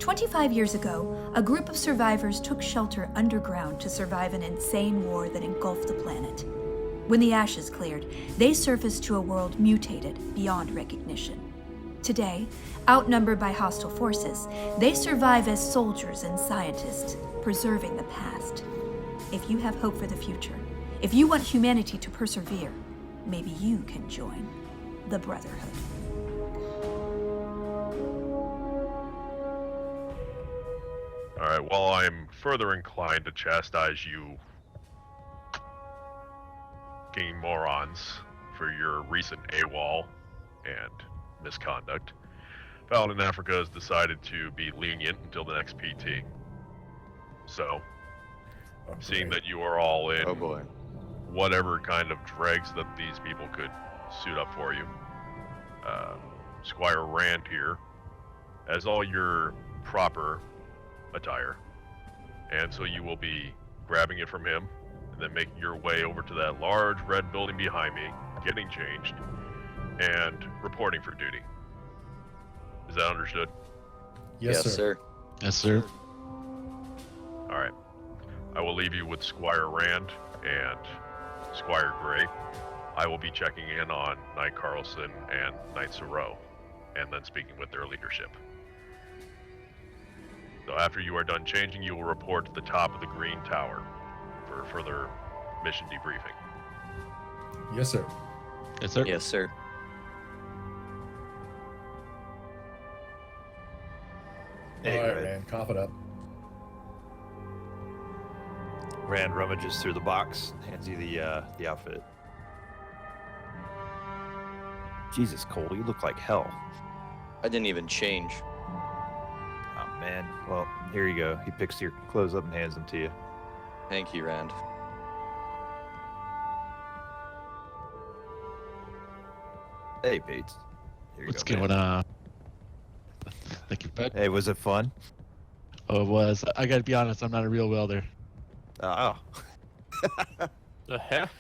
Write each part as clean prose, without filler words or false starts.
25 years ago, a group of survivors took shelter underground to survive an insane war that engulfed the planet. When the ashes cleared, they surfaced to a world mutated beyond recognition. Today, outnumbered by hostile forces, they survive as soldiers and scientists, preserving the past. If you have hope for the future, if you want humanity to persevere, maybe you can join the Brotherhood. Alright, well, I'm further inclined to chastise you fucking morons for your recent AWOL and misconduct. Paladin Africa has decided to be lenient until the next PT. So, seeing that you are all in whatever kind of dregs that these people could suit up for you, Squire Rand here has all your proper attire, and so you will be grabbing it from him and then making your way over to that large red building behind me, getting changed, and reporting for duty. Is that understood? Yes, sir. Yes, sir. Alright. I will leave you with Squire Rand and Squire Gray. I will be checking in on Knight Carlson and Knight Sorrow, and then speaking with their leadership. So after you are done changing, you will report to the top of the Green Tower for further mission debriefing. Yes, sir. Yes, sir. Yes, sir. All right, Rand, cough it up. Rand rummages through the box, hands you the outfit. Jesus, Cole, you look like hell. I didn't even change. Oh, man. Well, here you go. He picks your clothes up and hands them to you. Thank you, Rand. Hey, Bates. Here you What's go, going man. on? Thank you, bud. Hey, was it fun? Oh, it was. I gotta be honest, I'm not a real welder. Oh. The heck?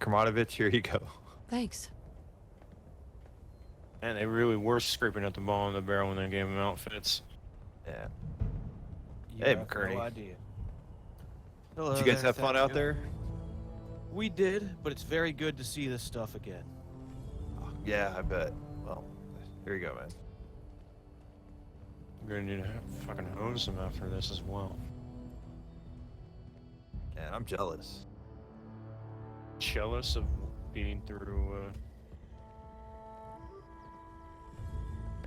Kermanovich, here you go. Thanks. And they really were scraping at the bottom of the barrel when they gave them outfits. Yeah. You Hey, have McCurney. No idea. Did you guys have fun out there? We did, but it's very good to see this stuff again. Yeah, I bet. Well, here you go, man. We're gonna need to fucking hose them after this as well. Man, I'm jealous. Jealous of being through,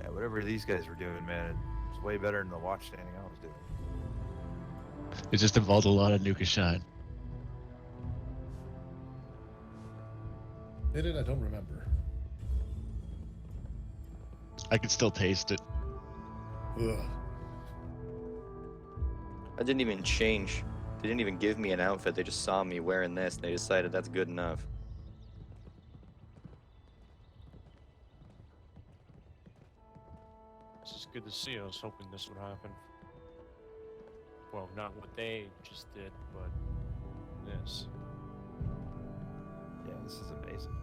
Yeah, whatever these guys were doing, man, it's way better than the watch standing I was doing. It just involved a lot of Nuka shine. Did it? I don't remember. I can still taste it. Ugh. I didn't even change. They didn't even give me an outfit. They just saw me wearing this and they decided that's good enough. this is good to see. I was hoping this would happen. Well, not what they just did, but this. Yeah, this is amazing.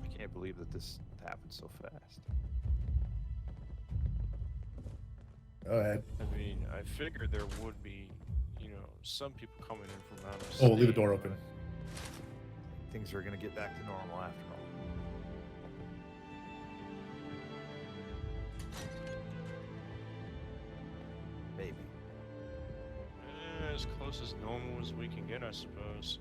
I can't believe that this happened so fast. Go ahead. I mean, I figured there would be, you know, some people coming in from out of Oh, state. we'll leave the door open. Things are gonna get back to normal after all. Maybe. As close as normal as we can get, I suppose.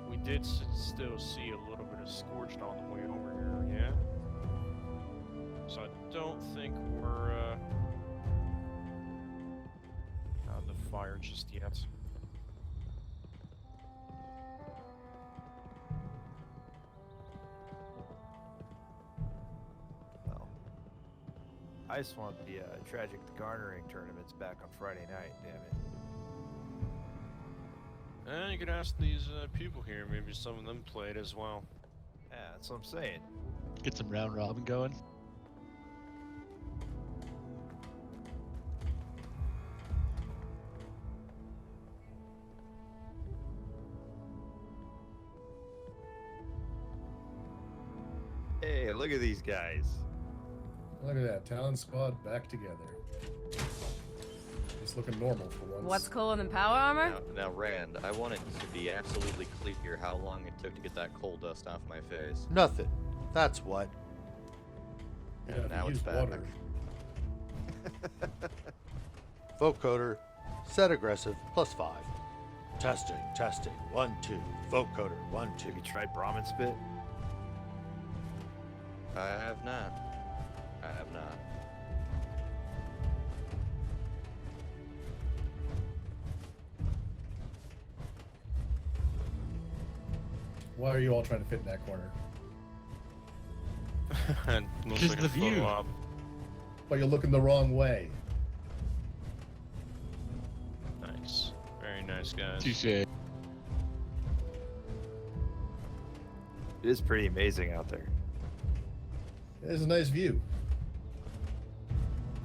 We did still see a little bit of scorched on the way over here, yeah? So I don't think we're out of the fire just yet. Well, I just want the tragic garnering tournaments back on Friday night, damn it. You could ask these people here, maybe some of them played as well. Yeah, that's what I'm saying. Get some round robin going. Hey, look at these guys. Look at that. Talon squad back together. It's looking normal for once. What's cooler than power armor? Now, Rand, I want it to be absolutely clear how long it took to get that coal dust off my face. Nothing. That's what. Yeah, And if now you it's use back. water. Vocoder, set aggressive, +5. Testing, testing, 1, 2. Vocoder, 1, 2. Have you tried Brahmin spit? I have not. I have not. Why are you all trying to fit in that corner? And looks Just like the a photo view. op. But you're looking the wrong way. Nice. Very nice, guys. Touche. It is pretty amazing out there. It's a nice view.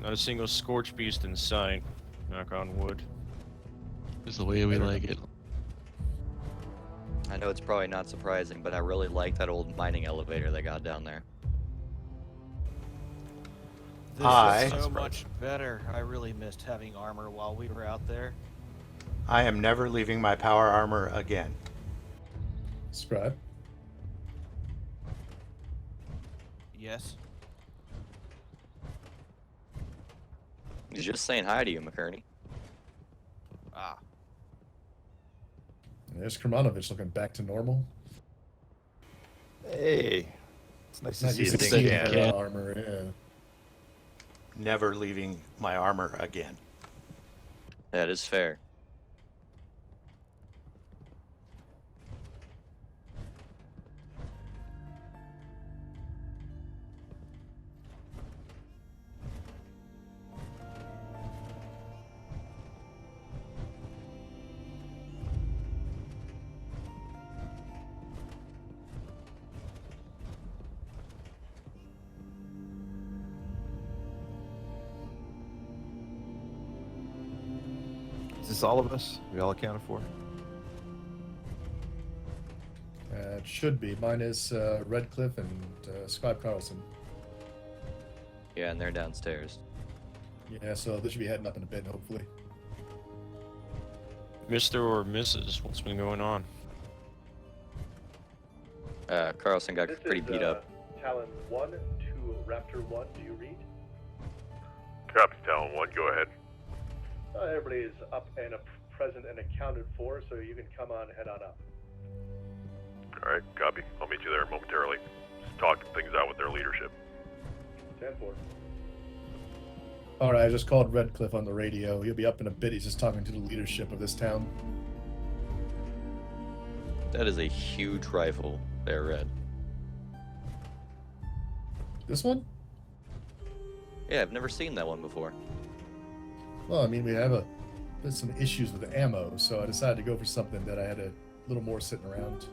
Not a single scorch beast in sight. Knock on wood. Just the way we like it. I know it's probably not surprising, but I really like that old mining elevator they got down there. This I- is so much better. I really missed having armor while we were out there. I am never leaving my power armor again. Scribe. Yes. He's just saying hi to you, McCurney. Ah. There's Kermanovich looking back to normal. Hey. It's nice to Not see used a to thing seeing again. her armor, yeah. Never leaving my armor again. That is fair. Is this all of us? We all accounted for? It should be. Mine is Redcliffe and Scribe Carlson. Yeah, and they're downstairs. Yeah, so they should be heading up in a bit, hopefully. Mr. or Mrs., what's been going on? Carlson got pretty beat up. Talon 1 to Raptor 1, do you read? Copy, Talon 1, go ahead. Everybody is up and present and accounted for, so you can come on, head on up. Alright, copy. I'll meet you there momentarily. Just talking things out with their leadership. 10-4. Alright, I just called Redcliffe on the radio. He'll be up in a bit. He's just talking to the leadership of this town. That is a huge rifle there, Red. This one? Yeah, I've never seen that one before. Well, I mean, there's some issues with the ammo, so I decided to go for something that I had a little more sitting around.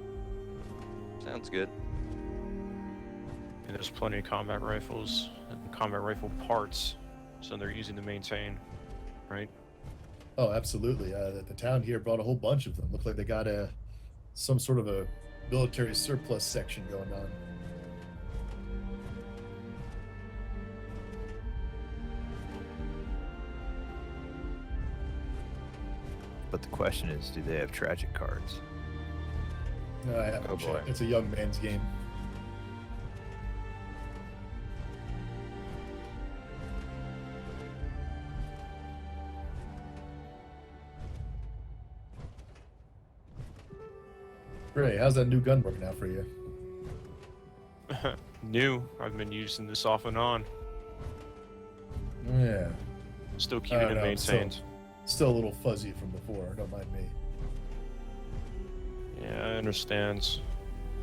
Sounds good. And there's plenty of combat rifles and combat rifle parts, so they're easy to maintain, right? Oh, absolutely. The town here brought a whole bunch of them. Looked like they got some sort of a military surplus section going on. But the question is, do they have tragic cards? No, I haven't Oh, boy. checked. It's a young man's game. Ray, how's that new gun working out for you? New. I've been using this off and on. Yeah. Still keeping it no, maintained. Still a little fuzzy from before. Don't mind me. Yeah, I understand.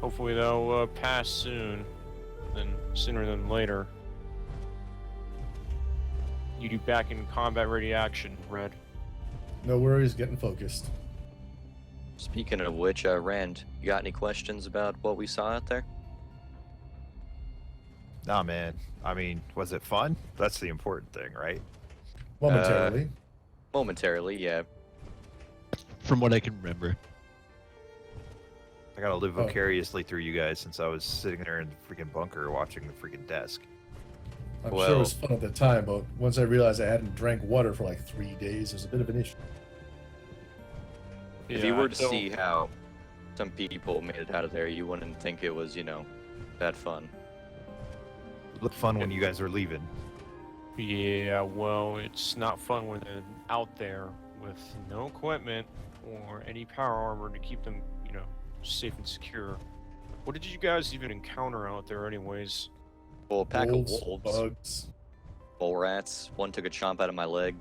Hopefully they'll pass soon, sooner than later. You do back in combat ready action, Red. No worries, getting focused. Speaking of which, Rand, you got any questions about what we saw out there? Nah, man. I mean, was it fun? That's the important thing, right? Momentarily. Momentarily, yeah. From what I can remember. I gotta live vicariously through you guys since I was sitting there in the freaking bunker watching the freaking desk. I'm sure Well- it was fun at the time, but once I realized I hadn't drank water for like 3 days, it was a bit of an issue. If Yeah, you I were to don't- see how some people made it out of there, you wouldn't think it was, bad fun. It looked fun when you guys were leaving. Yeah, well, it's not fun when they're out there with no equipment or any power armor to keep them, safe and secure. What did you guys even encounter out there, anyways? Well, a pack Wolves, of wolves, bugs. bull rats. One took a chomp out of my leg.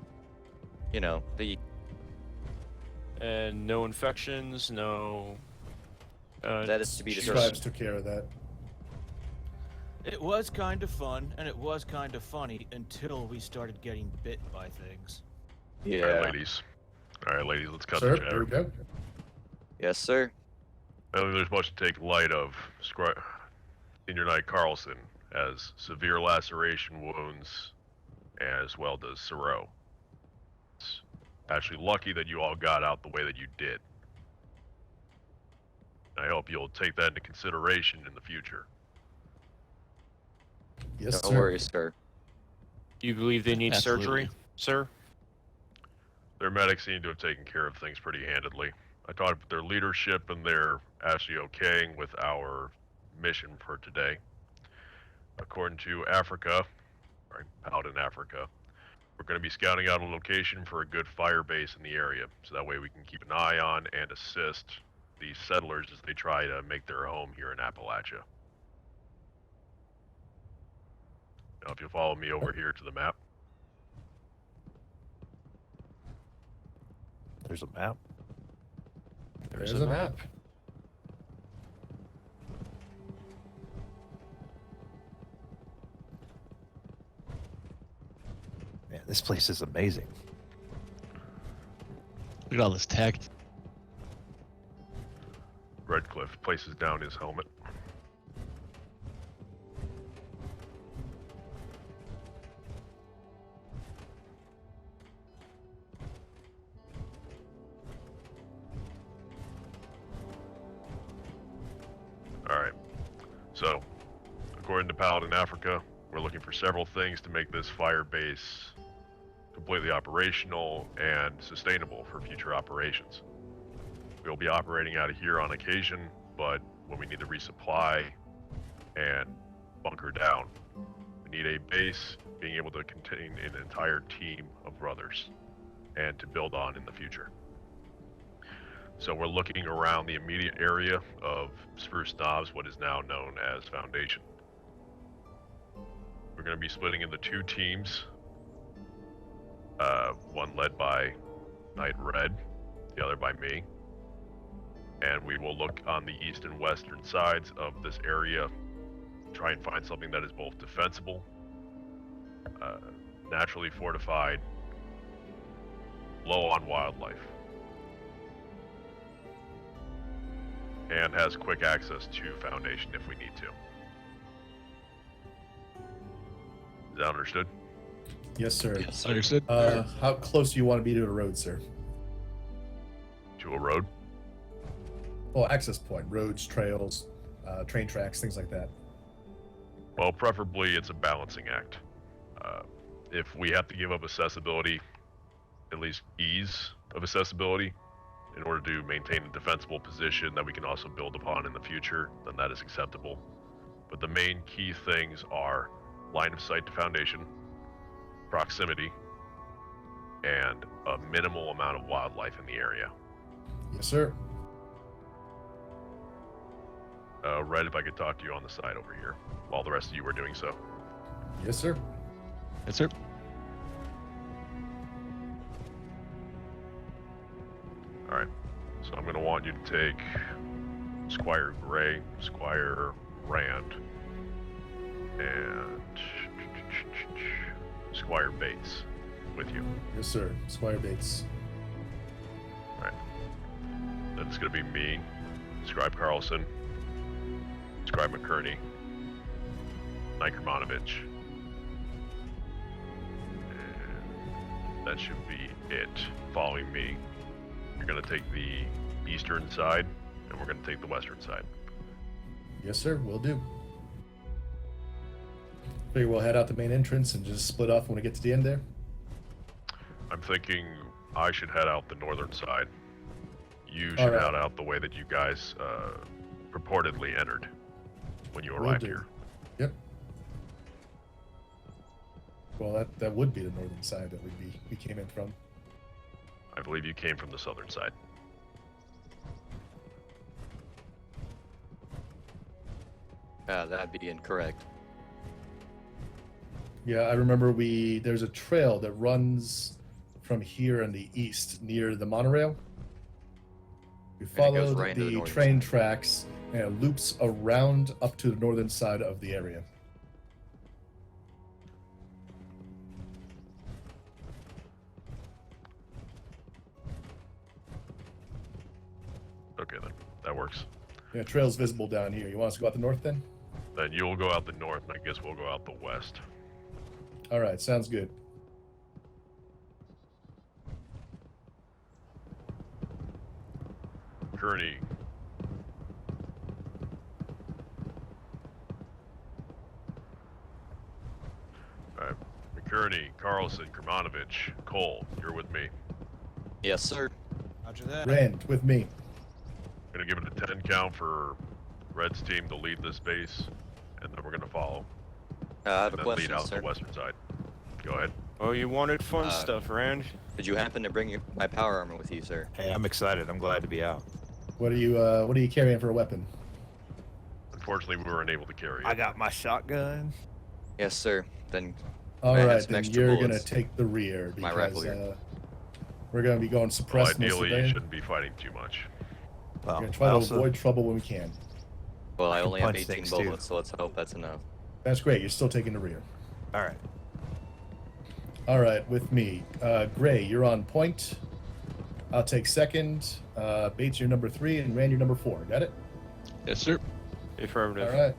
The And no infections, no. that is to be Tribes determined. took care of that. It was kind of fun, and it was kind of funny until we started getting bit by things. All Yeah. right, ladies. All right, ladies. Let's cut Sir, the there we chatter. go. Yes, sir. I don't think there's much to take light of. Senior Knight Carlson has severe laceration wounds, as well does Siro. It's actually lucky that you all got out the way that you did. I hope you'll take that into consideration in the future. Yes, No sir. worries, sir. You believe they need surgery, Absolutely. sir? Their medics seem to have taken care of things pretty handedly. I talked with their leadership, and they're actually okaying with our mission for today. According to Africa, right, Paladin Africa, we're going to be scouting out a location for a good fire base in the area, so that way we can keep an eye on and assist these settlers as they try to make their home here in Appalachia. Now, if you'll follow me over here to the map. There's a map. There's a map. Man, this place is amazing. Look at all this tech. Redcliffe places down his helmet. Alright. So, according to Paladin Africa, we're looking for several things to make this fire base completely operational and sustainable for future operations. We'll be operating out of here on occasion, but when we need to resupply and bunker down, we need a base being able to contain an entire team of brothers and to build on in the future. So we're looking around the immediate area of Spruce Knobs, what is now known as Foundation. We're going to be splitting into two teams, one led by Knight Red, the other by me. And we will look on the east and western sides of this area, try and find something that is both defensible, naturally fortified, low on wildlife, and has quick access to Foundation if we need to. Is that understood? Yes, sir. Understood? How close do you want to be to a road, sir? To a road? Oh, access point, roads, trails, train tracks, things like that. Well, preferably it's a balancing act. If we have to give up accessibility, at least ease of accessibility, in order to maintain a defensible position that we can also build upon in the future, then that is acceptable. But the main key things are line of sight to Foundation, proximity, and a minimal amount of wildlife in the area. Yes, sir. Red, if I could talk to you on the side over here, while the rest of you are doing so. Yes, sir. Yes, sir. Alright, so I'm going to want you to take Squire Gray, Squire Rand, and Squire Bates with you. Yes, sir. Squire Bates. Then it's going to be me, Scribe Carlson, Scribe McCurney, Knight Kermanovich. And that should be it. Following me, you're going to take the eastern side, and we're going to take the western side. Yes, sir. Will do. Figure we'll head out the main entrance and just split off when we get to the end there. I'm thinking I should head out the northern side. You should Alright. head out the way that you guys purportedly entered when you Will arrived do. here. Yep. Well, that would be the northern side that we came in from. I believe you came from the southern side. That'd be incorrect. Yeah, I remember there's a trail that runs from here in the east near the monorail. We And it goes followed right into the the northern train side. tracks and it loops around up to the northern side of the area. Okay, then. That works. Yeah, trail's visible down here. You want us to go out the north then? Then you'll go out the north, and I guess we'll go out the west. All right, sounds good. Kearney. Alright. McKerney, Carlson, Kermanovich, Cole, you're with me. Yes, sir. Roger that. Rand, with me. Gonna give it a 10 count for Red's team to lead this base, and then we're gonna follow. I have And a then lead question, out sir. the western side. Go ahead. Oh, you wanted fun Uh, stuff, Rand? Did you happen to bring my power armor with you, sir? Hey, I'm excited. I'm glad to be out. What are you carrying for a weapon? Unfortunately, we weren't able to carry it. I got my shotgun. Yes, sir. Then All I have right, some then extra you're bullets. gonna take the rear My because rifle here. we're gonna be going Well, suppressed most of the ideally, you day. shouldn't be fighting too much. Well, We're gonna try I to also- avoid trouble when we can. Well, I can only have punch 18 things, too. bullets, so let's hope that's enough. That's great. You're still taking the rear. All right. All right, with me, Gray, you're on point. I'll take second. Bates, you're number 3, and Rand, you're number 4. Got it? Yes, sir. Affirmative. All right.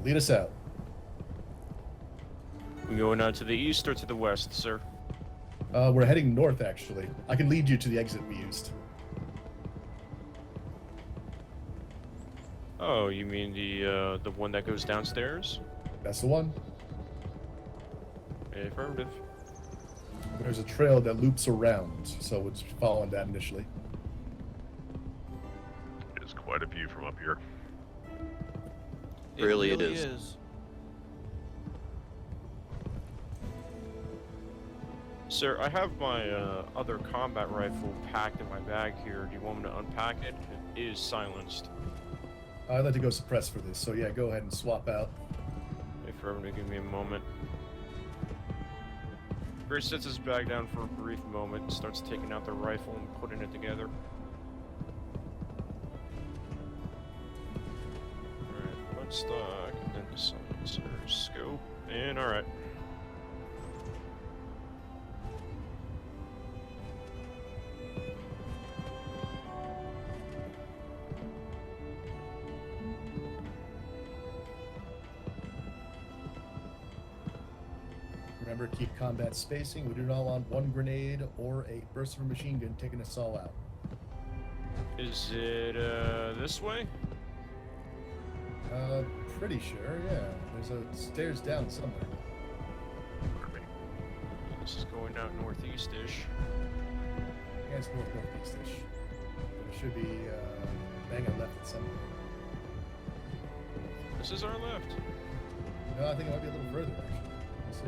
Lead us out. We going out to the east or to the west, sir? We're heading north, actually. I can lead you to the exit we used. Oh, you mean the one that goes downstairs? That's the one. Affirmative. There's a trail that loops around, so we're just following that initially. There's quite a view from up here. Really, it is. Sir, I have my other combat rifle packed in my bag here. Do you want me to unpack it? It is silenced. I'd like to go suppress for this, so yeah, go ahead and swap out. Affirmative, give me a moment. Gray sets his bag down for a brief moment and starts taking out the rifle and putting it together. Alright, one stock, and then the silencer, scope, and alright. Remember, keep combat spacing. We do not want one grenade or a burst of a machine gun taking us all out. Is it, this way? Pretty sure, yeah. There's a stairs down somewhere. Pardon me. This is going out northeast-ish. Yeah, it's northeast-ish. But it should be bang on left at some point. This is our left. No, I think it might be a little further, actually. Let's see.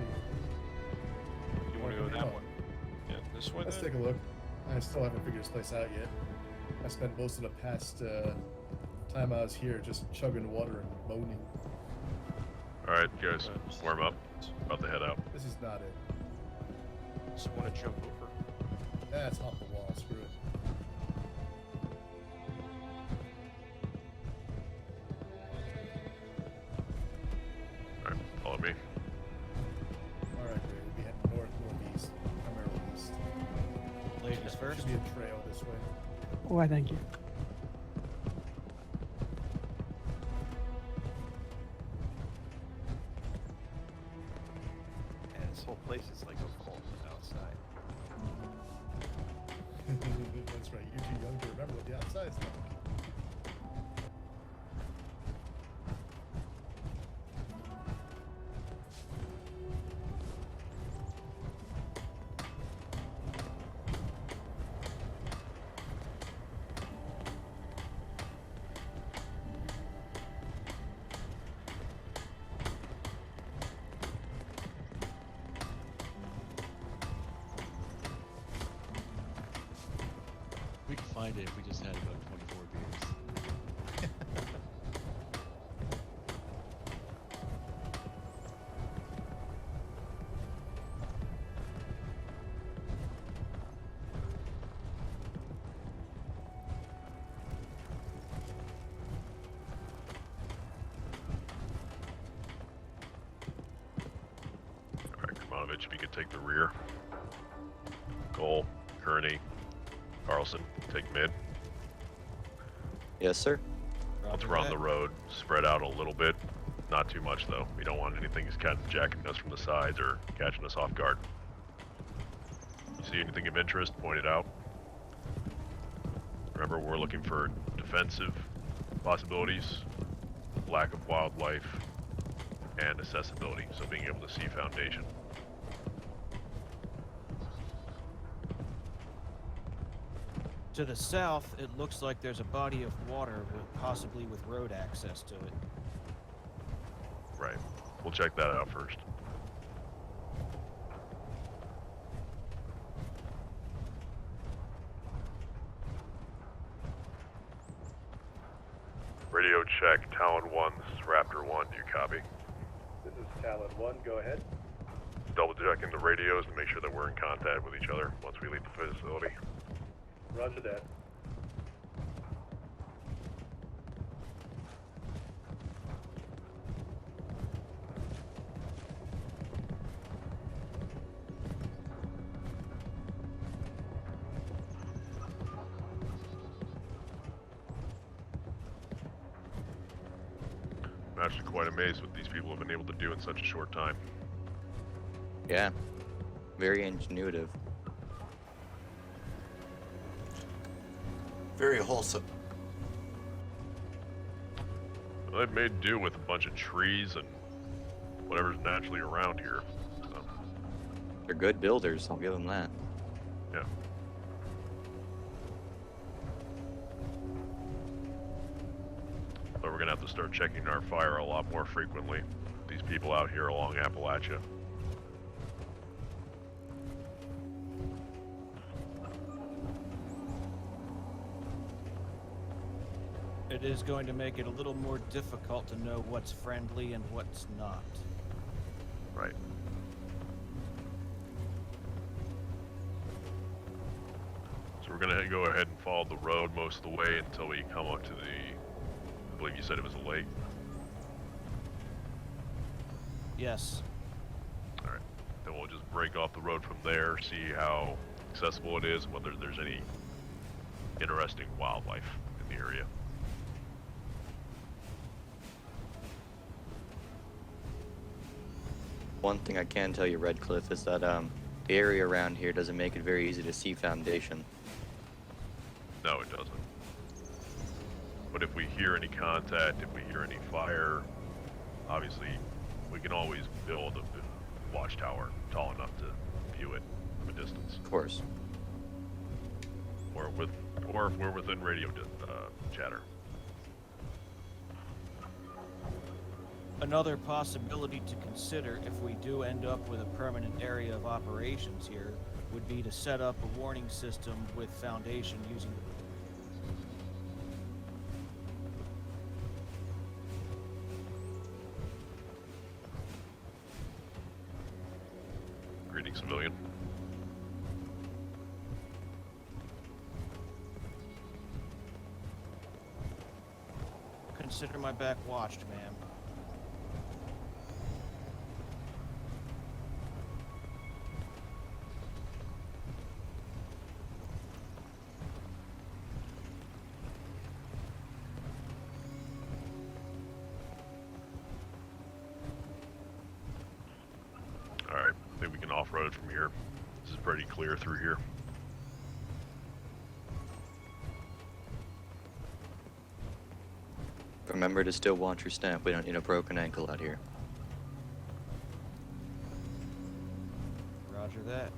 You want to go that one? Yeah, this way Let's then? take a look. I still haven't figured this place out yet. I spent most of the past time I was here just chugging water and moaning. Alright, guys, warm up. About to head out. This is not it. Just want to jump over. That's off the wall. Screw it. Alright, follow me. All right, great. We'll be heading north, northeast, primarily east. Ladies first. Should be a trail this way. Why, thank you. And this whole place is like a vault outside. That's right. You're too young to remember what the outside's like. We could find it if we just had about 24 beers. Alright, Kermanovich, if you could take the rear. Cole, Kearney, Carlson, take mid. Yes, sir. Let's Roger run that. the road, spread out a little bit. Not too much though. We don't want anything that's kind of jacking us from the sides or catching us off guard. You see anything of interest, point it out. Remember, we're looking for defensive possibilities, lack of wildlife, and accessibility, so being able to see foundation. To the south, it looks like there's a body of water, possibly with road access to it. Right. We'll check that out first. Radio check, Talon 1, this is Raptor 1, do you copy? This is Talon 1, go ahead. Double checking the radios to make sure that we're in contact with each other once we leave the facility. Roger that. I'm actually quite amazed what these people have been able to do in such a short time. Yeah. Very ingenuitive. Very wholesome. Well, they've made do with a bunch of trees and whatever's naturally around here. So, They're good builders, I'll give them that. yeah. But we're gonna have to start checking our fire a lot more frequently. These people out here along Appalachia. It is going to make it a little more difficult to know what's friendly and what's not. Right. So we're gonna go ahead and follow the road most of the way until we come up to the, I believe you said it was a lake. Yes. Alright. Then we'll just break off the road from there, see how accessible it is, whether there's any interesting wildlife in the area. One thing I can tell you, Redcliffe, is that the area around here doesn't make it very easy to see foundation. No, it doesn't. But if we hear any contact, if we hear any fire, obviously we can always build a watchtower tall enough to view it from a distance. Of course. Or if we're within radio chatter. Another possibility to consider if we do end up with a permanent area of operations here would be to set up a warning system with foundation using Greetings, civilian. Consider my back watched, ma'am. Alright, I think we can off-road from here. This is pretty clear through here. Remember to still watch your step. We don't need a broken ankle out here. Roger that.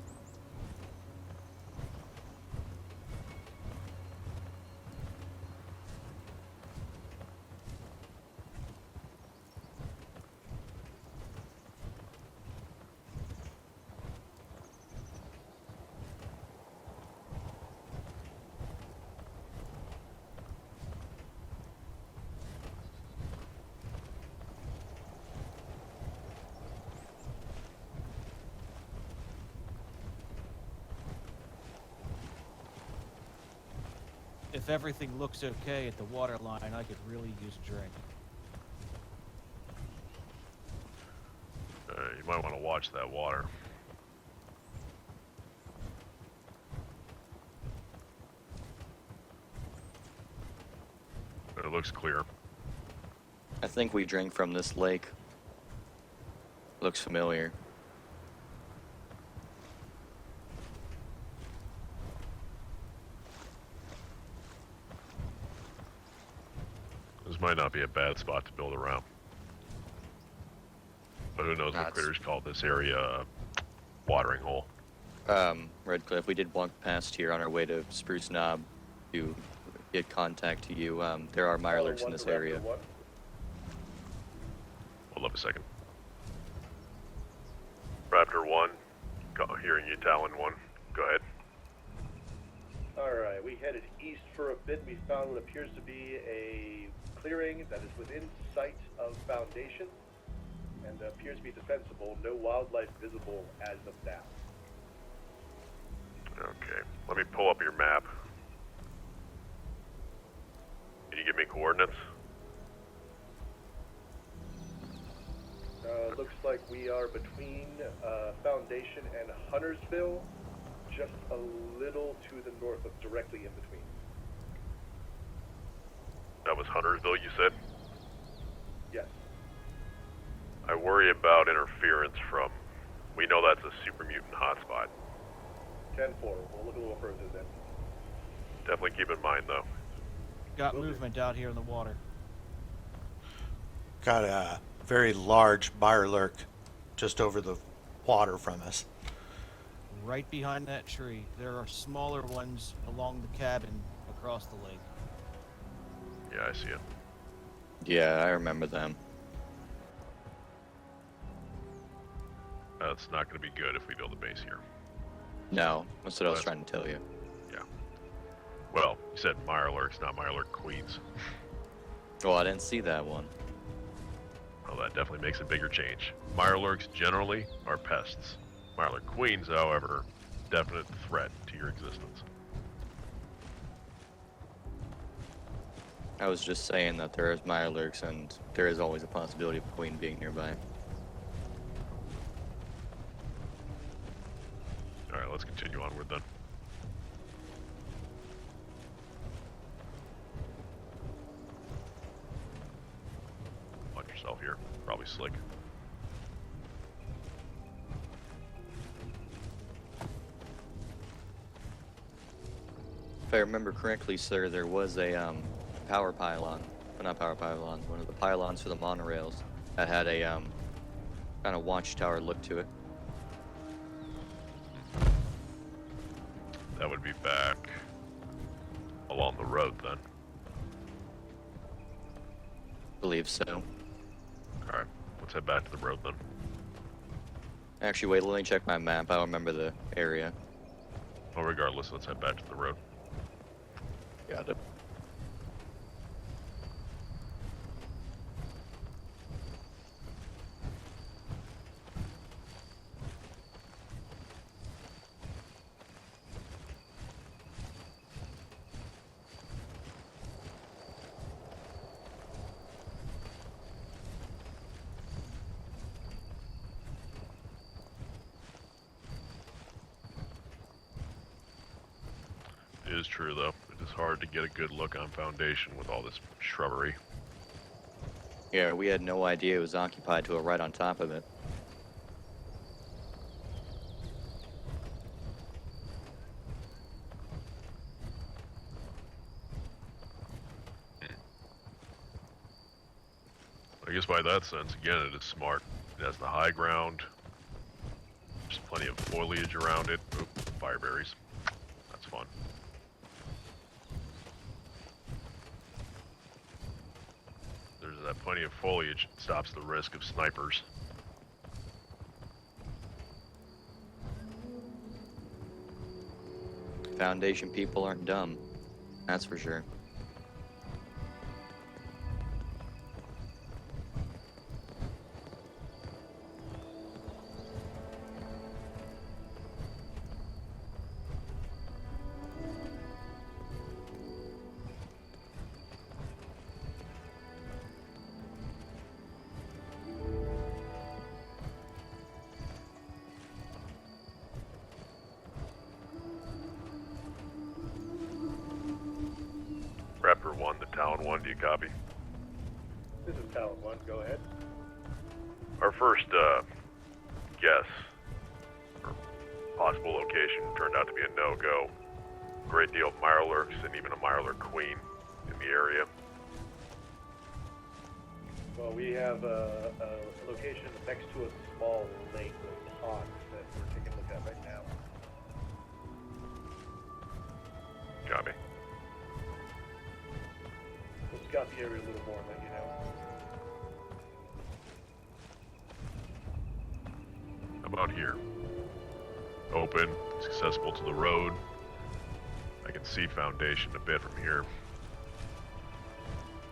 If everything looks okay at the water line, I could really use a drink. You might want to watch that water. It looks clear. I think we drank from this lake. Looks familiar. This might not be a bad spot to build around. But who knows what critters call this area a watering hole. Redcliffe, we did walk past here on our way to Spruce Knob to get contact to you. There are mirelurks in this area. Hold up a second. Raptor 1, hearing you, Talon 1. Go ahead. Alright, we headed east for a bit. We found what appears to be a clearing that is within sight of Foundation and appears to be defensible. No wildlife visible as of now. Okay, let me pull up your map. Can you give me coordinates? Looks like we are between Foundation and Huntersville, just a little to the north of, directly in between. That was Huntersville, you said? Yes. I worry about interference from... We know that's a super mutant hotspot. 10-4. We'll look a little further then. Definitely keep in mind, though. Got movement out here in the water. Got a very large mirelurk just over the water from us. Right behind that tree. There are smaller ones along the cabin across the lake. Yeah, I see it. Yeah, I remember them. That's not going to be good if we build a base here. No, that's what I was trying to tell you. Yeah. Well, you said mirelurks, not mirelurk queens. Oh, I didn't see that one. Well, that definitely makes a bigger change. Mirelurks generally are pests. Mirelurk queens, however, definite threat to your existence. I was just saying that there is mirelurks and there is always a possibility of a queen being nearby. Alright, let's continue onward then. Watch yourself here. Probably slick. If I remember correctly, sir, there was a power pylon. Well, not power pylon, one of the pylons for the monorails that had a kind of watchtower look to it. That would be back along the road then. Believe so. Alright, let's head back to the road then. Actually, wait, let me check my map. I don't remember the area. Well, regardless, let's head back to the road. Got it. It is true, though. It is hard to get a good look on Foundation with all this shrubbery. Yeah, we had no idea it was occupied till right on top of it. guess by that sense, again, it is smart. It has the high ground. There's plenty of foliage around it. Oop, fireberries. That's fun. There's plenty of foliage that stops the risk of snipers. Foundation people aren't dumb. That's for sure. Raptor 1 to Talon 1, do you copy? This is Talon 1, go ahead. Our first guess, or possible location, turned out to be a no-go. Great deal of mirelurks and even a mirelurk queen in the area. Well, we have a location next to a small lake with ponds that we're taking a look at right now. Copy. We'll scout the area a little more and let you know. How about here? Open, it's accessible to the road. I can see Foundation a bit from here.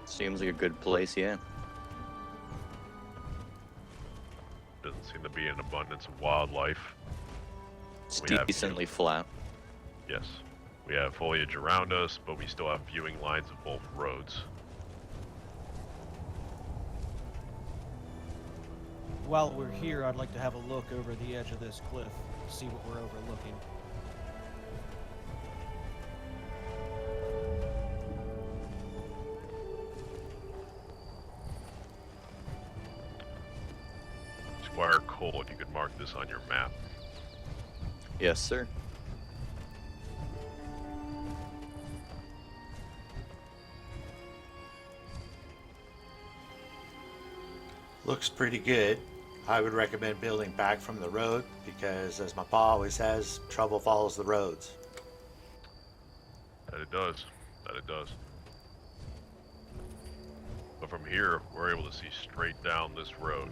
Seems like a good place, yeah. Doesn't seem to be an abundance of wildlife. It's We have decently flat. Yes. We have foliage around us, but we still have viewing lines of both roads. While we're here, I'd like to have a look over the edge of this cliff, see what we're overlooking. Squire Cole, if you could mark this on your map. Yes, sir. Looks pretty good. I would recommend building back from the road because, as my pa always says, trouble follows the roads. That it does. That it does. But from here, we're able to see straight down this road.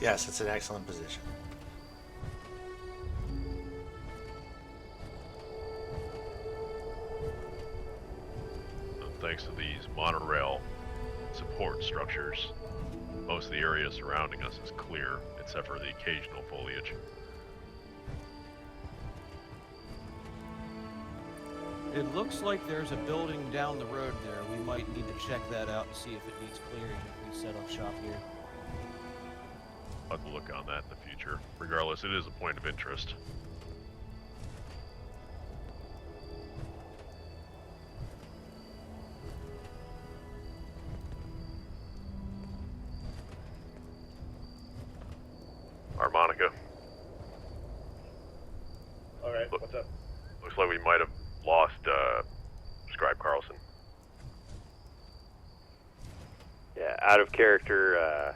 Yes, it's an excellent position. And thanks to these monorail support structures, most of the area surrounding us is clear, except for the occasional foliage. It looks like there's a building down the road there. We might need to check that out and see if it needs clearing if we set up shop here. I'll have to look on that in the future. Regardless, it is a point of interest. Harmonica. Alright, what's up? Looks like we might have lost Scribe Carlson. Yeah, out of character,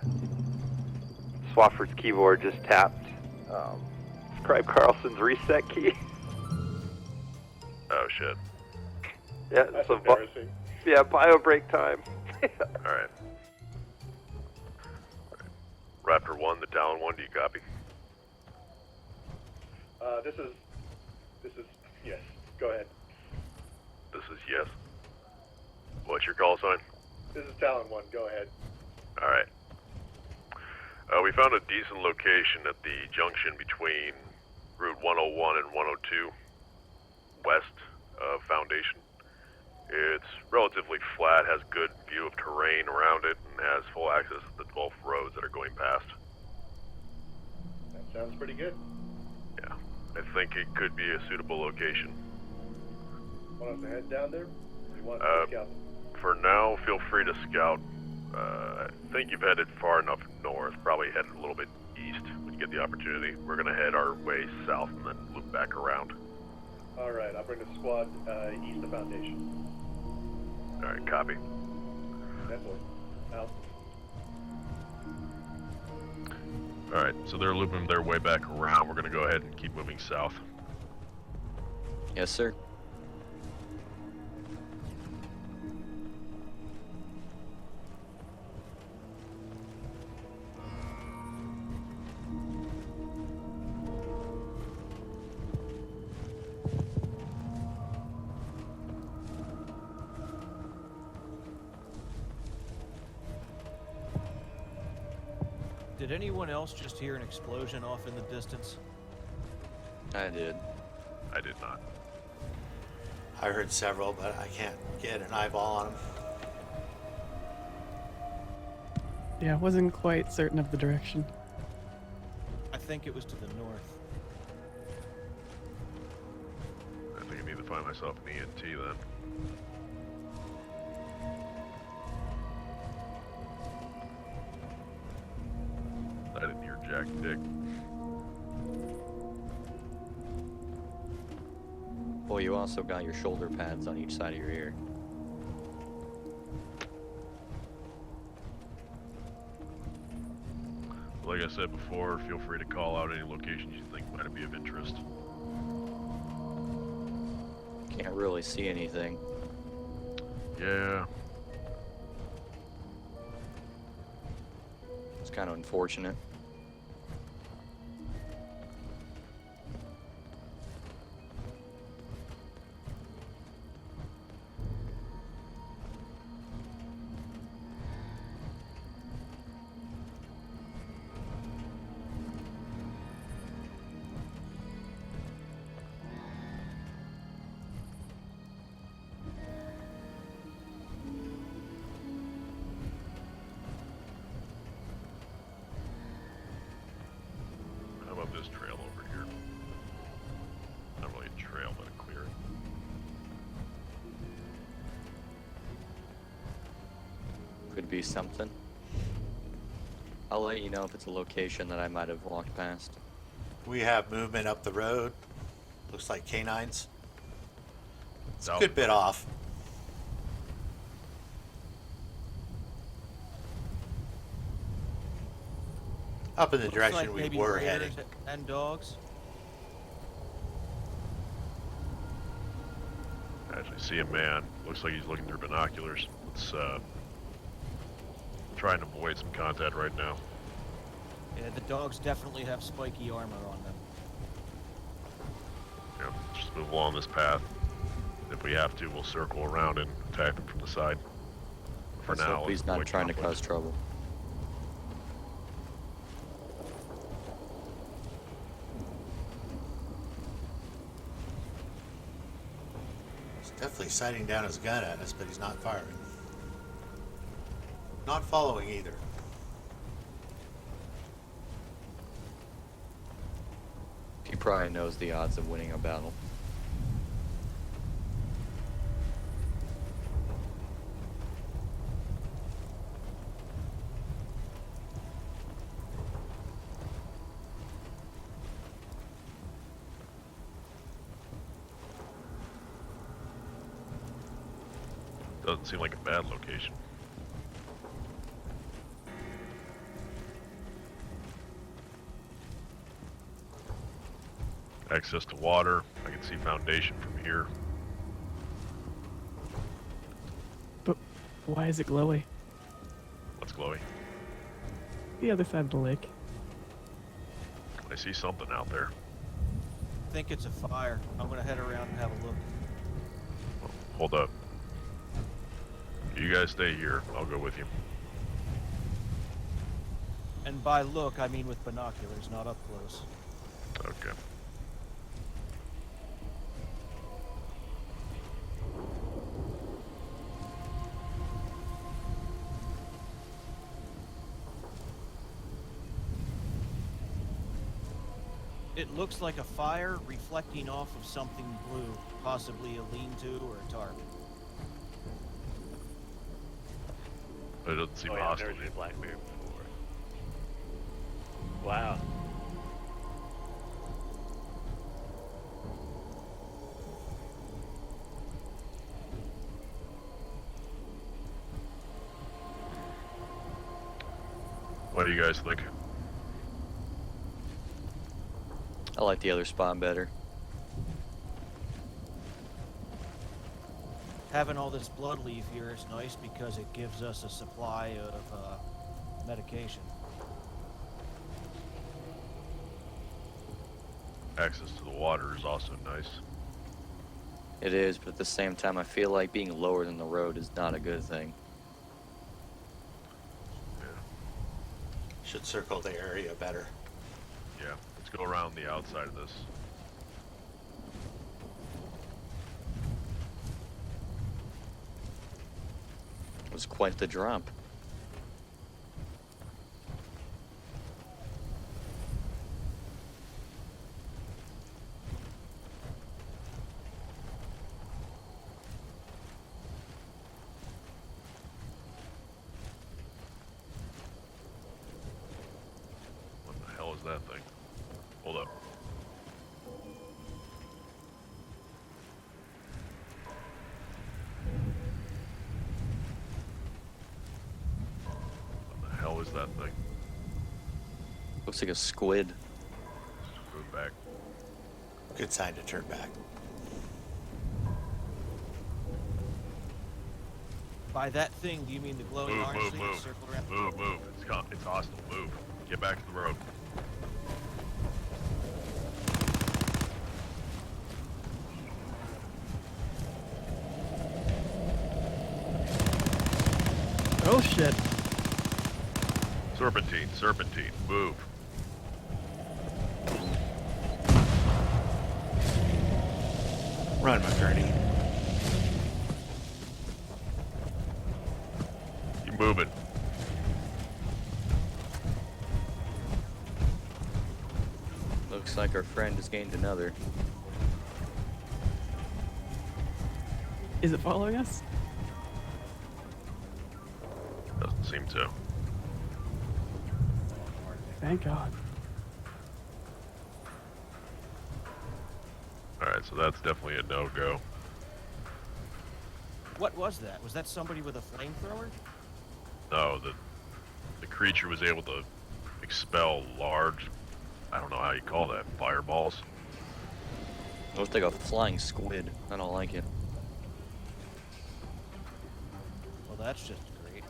Swafford's keyboard just tapped Scribe Carlson's reset key. Oh shit. Yeah, That's so embarrassing. yeah, bio break time. Alright. Raptor 1, the Talon 1, do you copy? This is, yes, go ahead. This is yes. What's your call sign? This is Talon 1, go ahead. Alright. We found a decent location at the junction between Route 101 and 102, west of Foundation. It's relatively flat, has good view of terrain around it, and has full access to both roads that are going past. That sounds pretty good. Yeah, I think it could be a suitable location. Want us to head down there? You want to scout? For now, feel free to scout. I think you've headed far enough north, probably headed a little bit east when you get the opportunity. We're going to head our way south and then loop back around. Alright, I'll bring the squad east of Foundation. Alright, copy. Definitely. Out. Alright, so they're looping their way back around. We're going to go ahead and keep moving south. Yes, sir. Did anyone else just hear an explosion off in the distance? I did. I did not. I heard several, but I can't get an eyeball on them. Yeah, I wasn't quite certain of the direction. I think it was to the north. I think I need to find myself an ENT then. I didn't hear Jack Dick. Well, you also got your shoulder pads on each side of your ear. Like I said before, feel free to call out any locations you think might be of interest. Can't really see anything. Yeah. It's kind of unfortunate. How about this trail over here? Not really a trail, but a clearing. Could be something. I'll let you know if it's a location that I might have walked past. We have movement up the road. Looks like canines. It's a South. good bit off. Up in the Looks direction like we maybe were raiders heading. and dogs. I actually see a man. Looks like he's looking through binoculars. Let's try and avoid some contact right now. Yeah, the dogs definitely have spiky armor on them. Yeah, just move along this path. If we have to, we'll circle around and attack them from the side. For So now, he's let's not avoid trying to conflict. cause trouble. He's definitely sighting down his gun at us, but he's not firing. Not following either. He probably knows the odds of winning a battle. Doesn't seem like a bad location. Access to water. I can see foundation from here. But why is it glowy? What's glowy? The other side of the lake. I see something out there. I think it's a fire. I'm gonna head around and have a look. Hold up. You guys stay here. I'll go with you. And by look, I mean with binoculars, not up close. Okay. It looks like a fire reflecting off of something blue, possibly a lean-to or a tarp. But it doesn't seem Oh, yeah, I've hostile. never seen a black bear before. Wow. What do you guys think? I like the other spawn better. Having all this blood leaf here is nice because it gives us a supply of medication. Access to the water is also nice. It is, but at the same time, I feel like being lower than the road is not a good thing. Should circle the area better. Yeah, let's go around the outside of this. It was quite the drop. What the hell is that thing? Hold up. What the hell is that thing? Looks like a squid. Move back. Good sign to turn back. By that thing, do you mean the glowing Move, orange move, thing that move. circled around? Move. It's hostile. Move. Get back to the road. Oh shit. Serpentine. Move. Run, McCurdy. Keep moving. Looks like our friend has gained another. Is it following us? Doesn't seem to. Thank God. Alright, so that's definitely a no-go. What was that? Was that somebody with a flamethrower? No, the creature was able to expel large, I don't know how you call that, fireballs. Looks like a flying squid. I don't like it. Well, that's just great.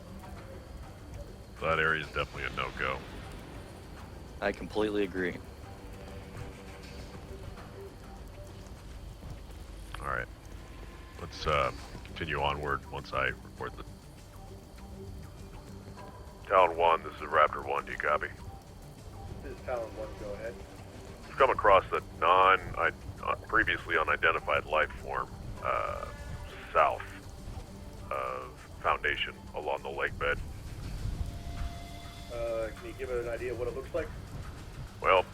That area is definitely a no-go. I completely agree. Alright. Let's continue onward once I report the... Talon 1, this is Raptor 1, do you copy? This is Talon 1, go ahead. We've come across a previously unidentified life form south of Foundation along the lake bed. Can you give it an idea of what it looks like? Well,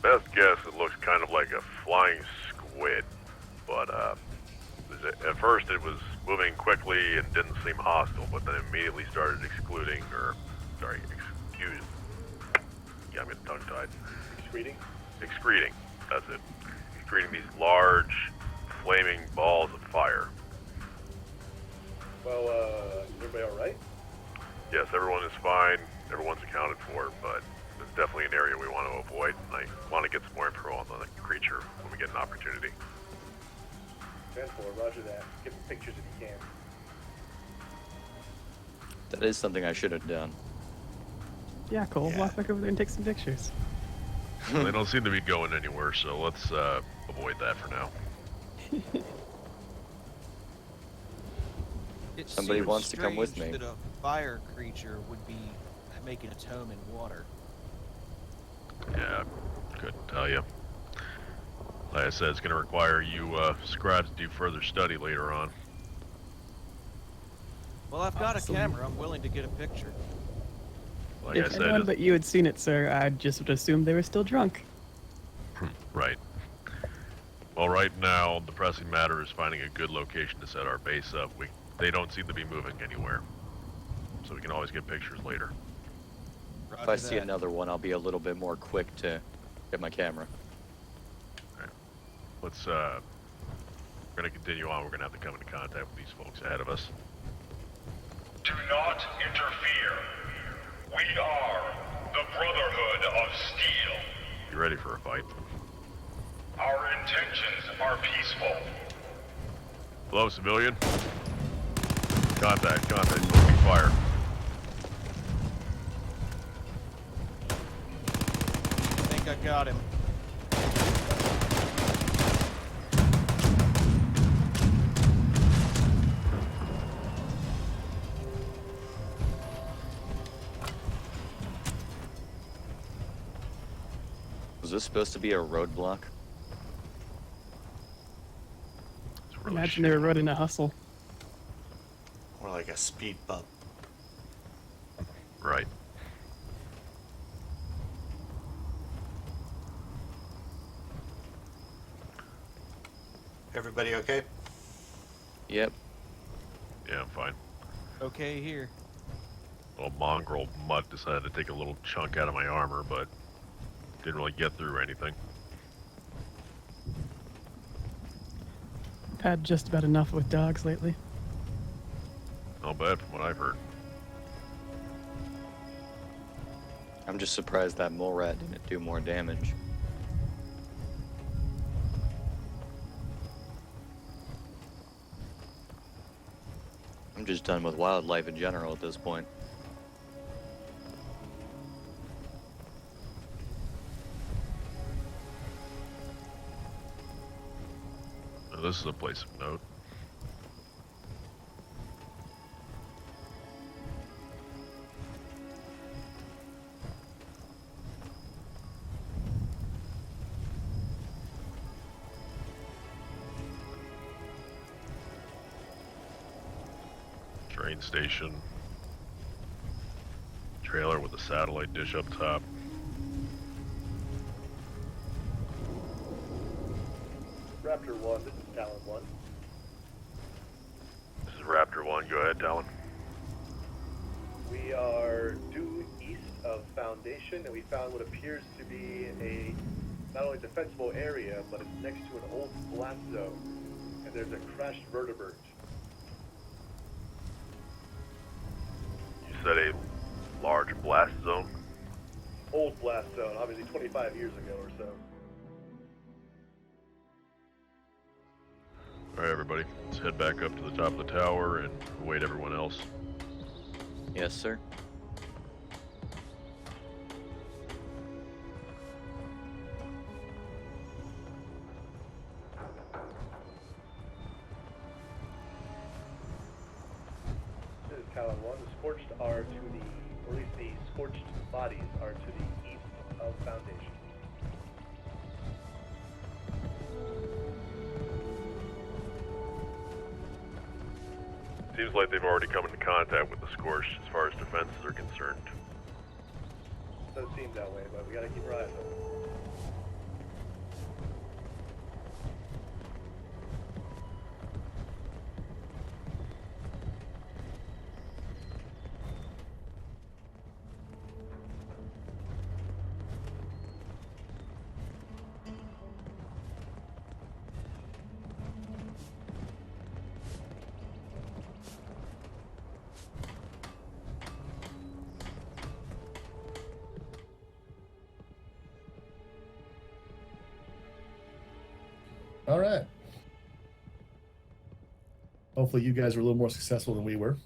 best guess, it looks kind of like a flying squid, but at first it was moving quickly and didn't seem hostile, but then immediately started excluding, I'm getting tongue-tied. Excreting, that's it. Excreting these large, flaming balls of fire. Well, is everybody alright? Yes, everyone is fine, everyone's accounted for, but it's definitely an area we want to avoid, and I want to get some more info on the creature when we get an opportunity. 10-4, roger that. Get some pictures if you can. That is something I should have done. Yeah, Cole, Yeah. walk back over there and take some pictures. They don't seem to be going anywhere, so let's avoid that for now. It Somebody seems wants to come with strange me. That a fire creature would be making its home in water. Yeah, couldn't tell you. Like I said, it's going to require you scribes to do further study later on. Well, I've got Awesome. a camera. I'm willing to get a picture. Like I If said, anyone it's, but you had seen it, sir, I just would assume they were still drunk. right. Well, right now, the pressing matter is finding a good location to set our base up. They don't seem to be moving anywhere, so we can always get pictures later. If I see another one, I'll be a little bit more quick to get my camera. Let's, we're going to continue on. We're going to have to come into contact with these folks ahead of us. Do not interfere. We are the Brotherhood of Steel. You ready for a fight? Our intentions are peaceful. Hello, civilian. Contact, opening fire. I think I got him. Was this supposed to be a roadblock? Really Imagine they were running a hustle. Or like a speed bump. Right. Everybody okay? Yep. Yeah, I'm fine. Okay, here. Little mongrel mutt decided to take a little chunk out of my armor, but didn't really get through anything. I've had just about enough with dogs lately. Not bad from what I've heard. I'm just surprised that mole rat didn't do more damage. I'm just done with wildlife in general at this point. Now, this is a place of note. Train station. Trailer with a satellite dish up top. Raptor 1, this is Talon 1. This is Raptor 1. Go ahead, Talon. We are due east of Foundation, and we found what appears to be a not only defensible area, but it's next to an old blast zone, and there's a crashed vertebrate. You said a large blast zone? Old blast zone, obviously 25 years ago or so. Alright, everybody. Let's head back up to the top of the tower and await everyone else. Yes, sir. This is Talon 1. The scorched are to the, or at least the scorched bodies are to the east of Foundation. Seems like they've already come into contact with the Scorched as far as defenses are concerned. Does seem that way, but we gotta keep our eyes open. All right. Hopefully you guys were a little more successful than we were.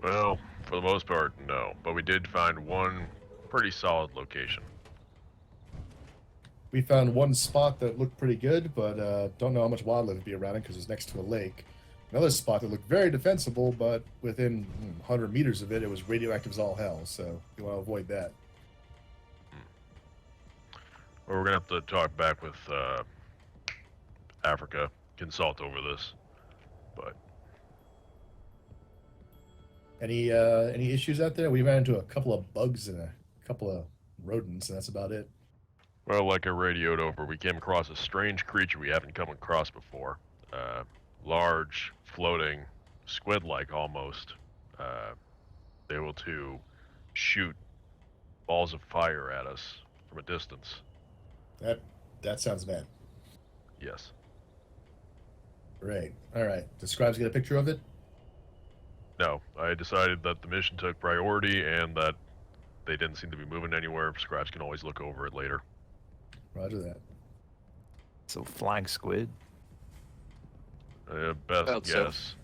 Well, for the most part, no. But we did find one pretty solid location. We found one spot that looked pretty good, but don't know how much wildlife would be around it because it's next to a lake. Another spot that looked very defensible, but within 100 meters of it, it was radioactive as all hell, so you want to avoid that. Well, we're going to have to talk back with Africa, consult over this. But Any issues out there? We ran into a couple of bugs and a couple of rodents, and that's about it. well, like I radioed over, we came across a strange creature we haven't come across before. Large, floating, squid-like almost. Able to shoot balls of fire at us from a distance. That sounds bad. Yes. Great. All right. Does Scribes get a picture of it? No, I decided that the mission took priority and that they didn't seem to be moving anywhere. Scratch can always look over it later. Roger that. So flying squid. Best Felt so. guess.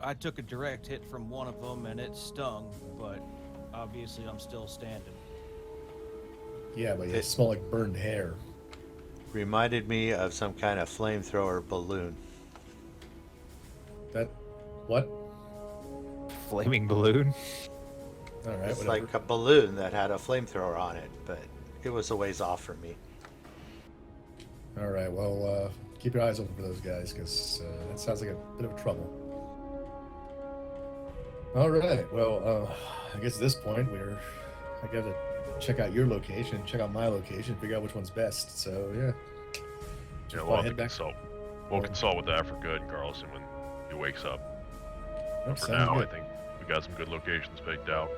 I took a direct hit from one of them and it stung, but obviously I'm still standing. Yeah, but you smell like burned hair. Reminded me of some kind of flamethrower balloon. That, what? Flaming balloon. All right, It's whatever. like a balloon that had a flamethrower on it, but it was a ways off from me. All right, well, keep your eyes open for those guys, because that sounds like a bit of trouble. All right, well, I guess at this point I got to check out your location, check out my location, figure out which one's best. So yeah. Yeah, we'll have to consult. We'll consult with Africa and Carlson when he wakes up. But for now, I think we got some good locations picked out.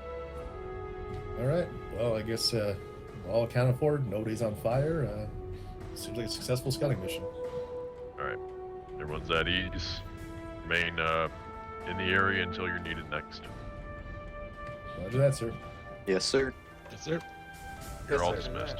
All right. Well, I guess we're all accounted for. Nobody's on fire. Seems like a successful scouting mission. All right. Everyone's at ease. Remain in the area until you're needed next. Roger that, sir. Yes, sir. Yes, sir. You're Yes, all sir. dismissed.